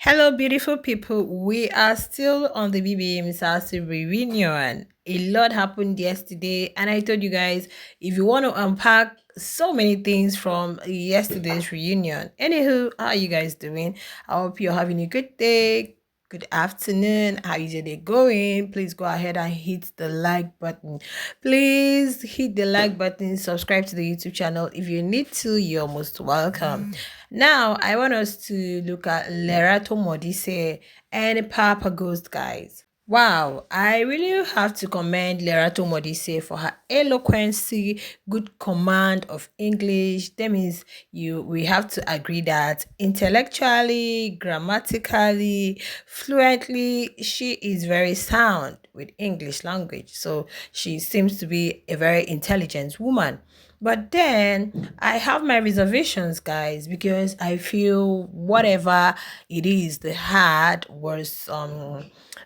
Hello, beautiful people. We are still on the Bbmzansi reunion. A lot happened yesterday, and I told you guys if you want to unpack so many things from yesterday's reunion. Anywho, how are you guys doing? I hope you're having a good day. Good afternoon. How is your day going? Please go ahead and hit the like button. Please hit the like button. Subscribe to the YouTube channel. If you need to, you're most welcome. Now, I want us to look at Lerato Modise and Papa Ghost, guys. Wow, I really have to commend Lerato Modise for her eloquency, good command of English. That means we have to agree that intellectually, grammatically, fluently, she is very sound with English language. So she seems to be a very intelligent woman. But then I have my reservations, guys, because I feel whatever it is they had was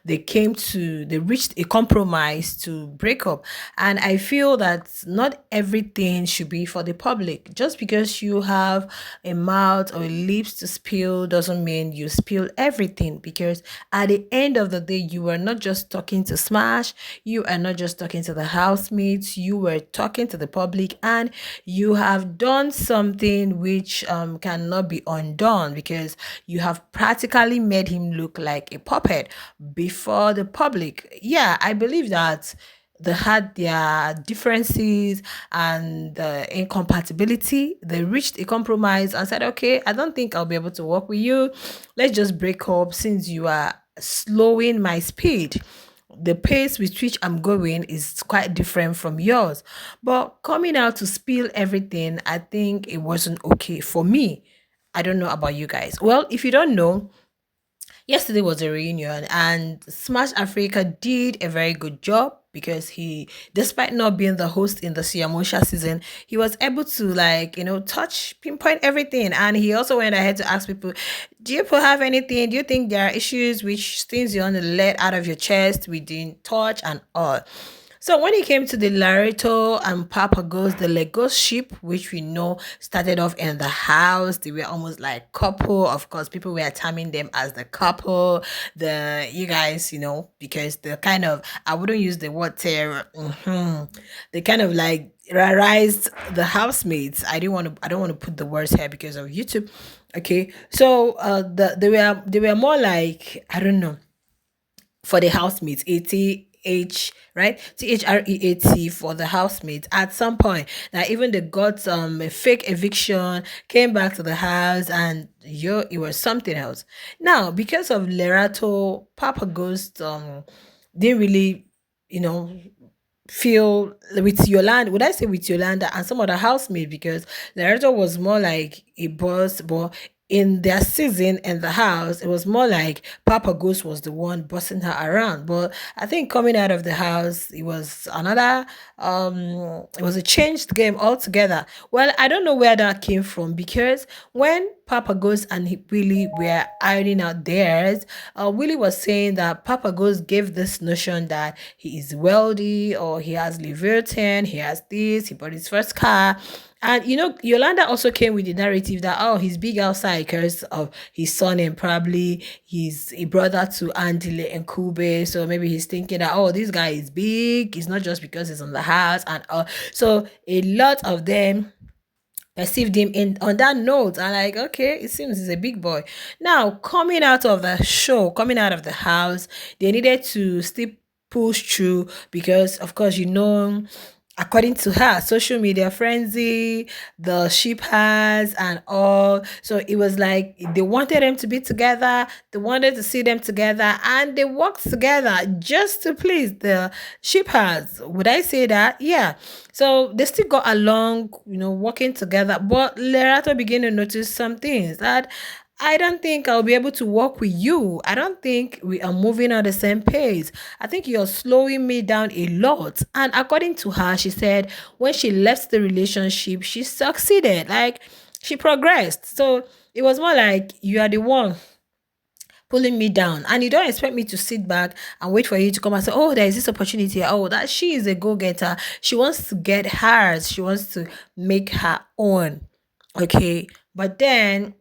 they reached a compromise to break up. And I feel that not everything should be for the public. Just because you have a mouth or lips to spill doesn't mean you spill everything, because at the end of the day you were not just talking to Smash, you are not just talking to the housemates, you were talking to the public, and you have done something which cannot be undone, because you have practically made him look like a puppet before the public. Yeah, I believe that they had their differences and incompatibility. They reached a compromise and said, okay, I don't think I'll be able to work with you. Let's just break up since you are slowing my speed. The pace with which I'm going is quite different from yours. But coming out to spill everything, I think it wasn't okay for me. I don't know about you guys. Well, if you don't know, yesterday was a reunion, and Smash Africa did a very good job because he, despite not being the host in the Siamosha season, he was able to, like, touch, pinpoint everything. And he also went ahead to ask people, do you people have anything? Do you think there are issues which things you want to let out of your chest we didn't touch and all? So when it came to the Lerato and Papaghost, the Lagos ship, which we know started off in the house, they were almost like couple. Of course, people were terming them as the couple. The you guys, because the kind of, I wouldn't use the word terror. They kind of like raised the housemates. I don't want to put the words here because of YouTube. Okay, so they were more like, I don't know, for the housemates, ATH, right? THREAT for the housemates. At some point, that even they got a fake eviction, came back to the house, and it was something else. Now, because of Lerato, Papa Ghost didn't really, you know, feel with Yolanda, would I say with Yolanda and some other housemates, because Lerato was more like a boss, but in their season in the house, it was more like Papa Ghost was the one bossing her around. But I think coming out of the house, it was a changed game altogether. Well, I don't know where that came from, because when Papa Ghost and Willie were ironing out theirs, Willie was saying that Papa Ghost gave this notion that he is wealthy, or he has Leviathan, he has this, he bought his first car. And Yolanda also came with the narrative that, oh, he's big outside because of his son, and probably he's a brother to Andile and Kube. So maybe he's thinking that, oh, this guy is big. It's not just because he's on the house. And so a lot of them perceived him in on that note, and like, okay, it seems he's a big boy. Now, coming out of the show, coming out of the house, they needed to still push through, because of course, according to her, social media frenzy, the ship has and all. So it was like they wanted them to be together, they wanted to see them together, and they worked together just to please the ship has. Would I say that? Yeah. So they still got along, working together. But Lerato began to notice some things that, I don't think I'll be able to work with you. I don't think we are moving at the same pace. I think you're slowing me down a lot. And according to her, she said when she left the relationship, she succeeded. Like, she progressed. So it was more like, you are the one pulling me down, and you don't expect me to sit back and wait for you to come and say, oh, there is this opportunity. Oh, that she is a go-getter. She wants to get hers. She wants to make her own. Okay. But then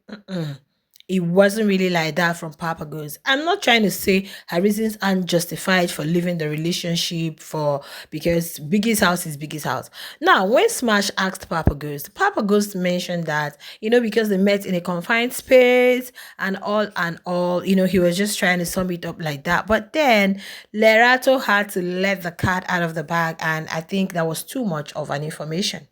it wasn't really like that from Papa Goes. I'm not trying to say her reasons aren't justified for leaving the relationship for because Biggie's house is Biggie's house. Now, when Smash asked Papa Goes mentioned that, because they met in a confined space and all, he was just trying to sum it up like that. But then Lerato had to let the cat out of the bag, and I think that was too much of an information.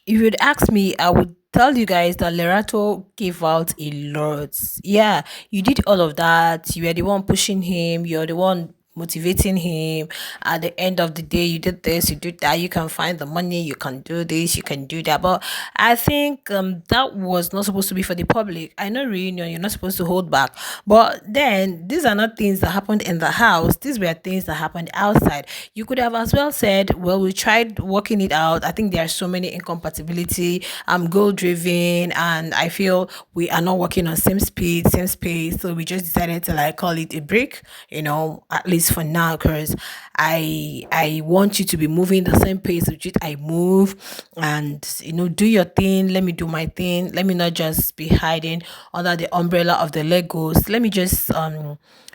If you'd ask me, I would tell you guys that Lerato gave out a lot. Yeah, you did all of that. You were the one pushing him. You're the one motivating him. At the end of the day, you did this, you did that. You can find the money. You can do this. You can do that. But I think that was not supposed to be for the public. I know reunion. You're not supposed to hold back. But then these are not things that happened in the house. These were things that happened outside. You could have as well said, well, we tried working it out. I think there are so many incompatibility. I'm goal driven and I feel we are not working on same speed, same space. So we just decided to like call it a break, at least for now, because I want you to be moving the same pace with which I move and do your thing. Let me do my thing. Let me not just be hiding under the umbrella of the Legos. Let me just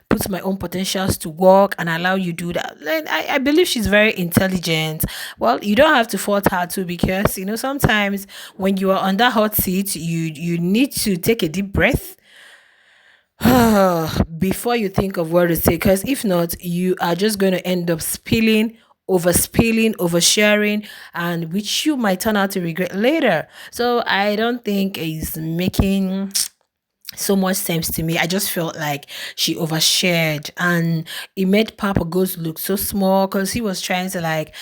put my own potentials to work and allow you do that. Like, I believe she's very intelligent. Well, you don't have to fault her too because sometimes when you are on that hot seat, you need to take a deep breath before you think of what to say. Because if not, you are just going to end up spilling, oversharing, and which you might turn out to regret later. So I don't think it's making so much sense to me. I just felt like she overshared and it made Papa Ghost look so small because he was trying to like,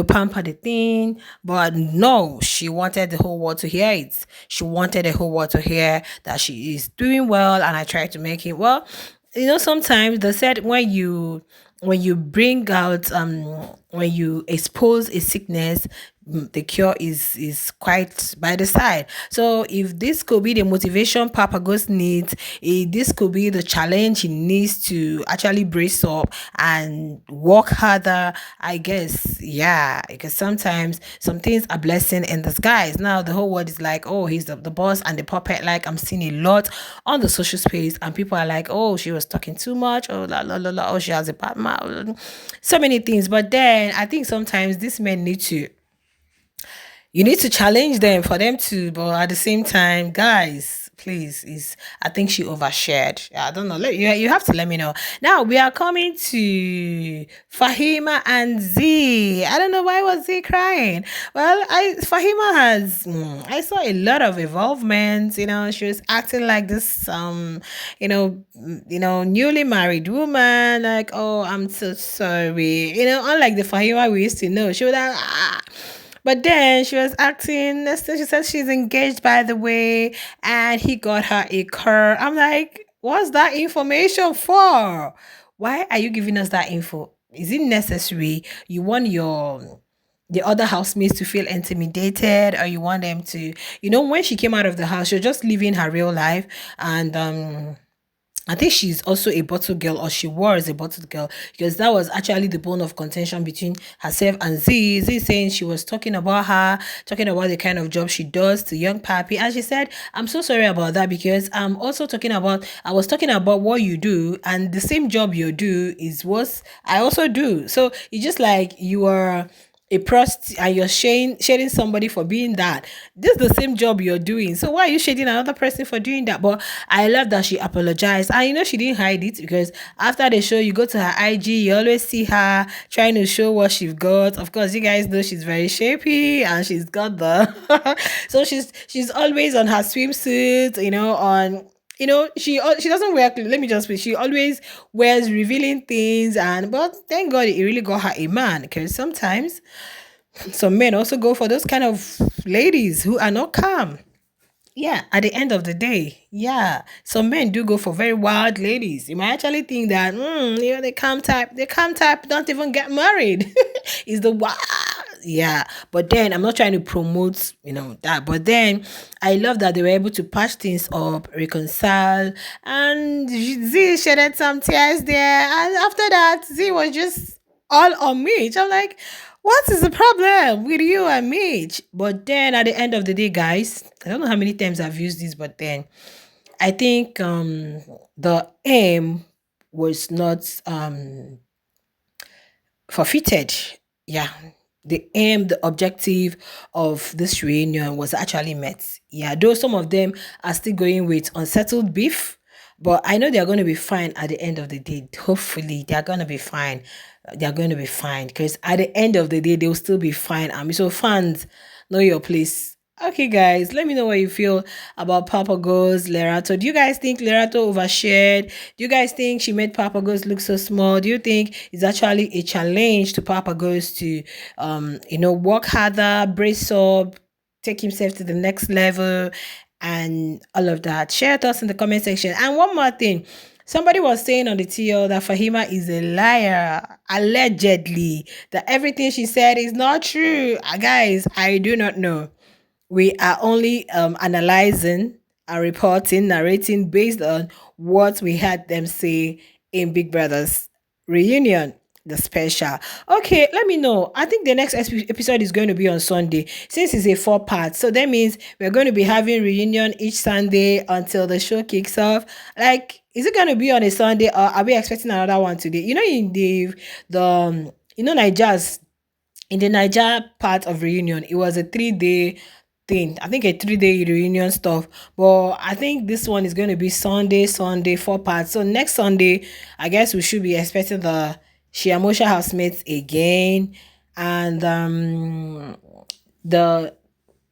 pamper the thing. But no, she wanted the whole world to hear it. She wanted the whole world to hear that she is doing well and I tried to make it well. Sometimes they said when you bring out when you expose a sickness, the cure is quite by the side. So if this could be the motivation Papa Ghost needs, this could be the challenge he needs to actually brace up and work harder, I guess. Yeah, because sometimes some things are blessing in disguise. Now the whole world is like, oh, he's the boss and the puppet. Like I'm seeing a lot on the social space and people are like, oh, she was talking too much, oh la la la la, oh, she has a bad mouth, so many things. But then I think sometimes these men need to you need to challenge them for them to, but at the same time, guys, please, is I think she overshared. I don't know. You have to let me know. Now we are coming to Fahima and Z. I don't know why was Z crying. Well, I Fahima has I saw a lot of involvement. She was acting like this newly married woman. Like, oh, I'm so sorry. Unlike the Fahima we used to know, she would have. But then she was acting, she said she's engaged, by the way, and he got her a car. I'm like, what's that information for? Why are you giving us that info? Is it necessary? You want the other housemates to feel intimidated, or you want them to, when she came out of the house, she was just living her real life, and I think she's also a bottle girl, or she was a bottle girl, because that was actually the bone of contention between herself and Z. Z saying she was talking about her, talking about the kind of job she does to young Pappy. And she said, I'm so sorry about that because I was talking about what you do, and the same job you do is what I also do. So it's just like you are a prostitute and you're shading somebody for being that. This is the same job you're doing. So why are you shading another person for doing that? But I love that she apologized. And she didn't hide it because after the show, you go to her IG, you always see her trying to show what she's got. Of course, you guys know she's very shapy and she's got the so she's always on her swimsuit, on she doesn't wear, let me just say, she always wears revealing things, and but thank God it really got her a man, because sometimes some men also go for those kind of ladies who are not calm. Yeah, at the end of the day, yeah, some men do go for very wild ladies. You might actually think that, the calm type don't even get married. Is the wild, yeah. But then I'm not trying to promote, that. But then I love that they were able to patch things up, reconcile, and Z shedded some tears there. And after that, Z was just all on me. I'm like, what is the problem with you and Mitch? But then at the end of the day, guys, I don't know how many times I've used this, but then I think the aim was not forfeited. Yeah. The aim, the objective of this reunion was actually met. Yeah, though some of them are still going with unsettled beef, but I know they're going to be fine at the end of the day. Hopefully, they're going to be fine. They're going to be fine because at the end of the day, they'll still be fine. I mean, so fans, know your place. Okay, guys, let me know what you feel about Papaghost Lerato. Do you guys think Lerato overshared? Do you guys think she made Papaghost look so small? Do you think it's actually a challenge to Papaghost to, work harder, brace up, take himself to the next level, and all of that? Share your thoughts in the comment section. And one more thing. Somebody was saying on the TL that Fahima is a liar, allegedly, that everything she said is not true. Guys, I do not know. We are only analyzing and reporting, narrating based on what we had them say in Big Brother's reunion, the special. Okay, let me know. I think the next episode is going to be on Sunday since it's a 4 part. So that means we're going to be having reunion each Sunday until the show kicks off. Like, is it going to be on a Sunday or are we expecting another one today? You know, in Nigeria's in the Niger part of reunion, it was a 3 day thing. I think a 3 day reunion stuff. But I think this one is going to be Sunday, 4 parts. So next Sunday, I guess we should be expecting the Shiamosha housemates again. And the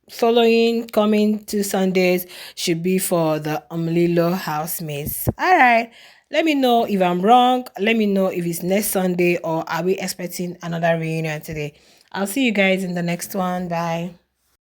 following coming 2 Sundays should be for the Umlilo housemates. All right. Let me know if I'm wrong. Let me know if it's next Sunday or are we expecting another reunion today. I'll see you guys in the next one. Bye.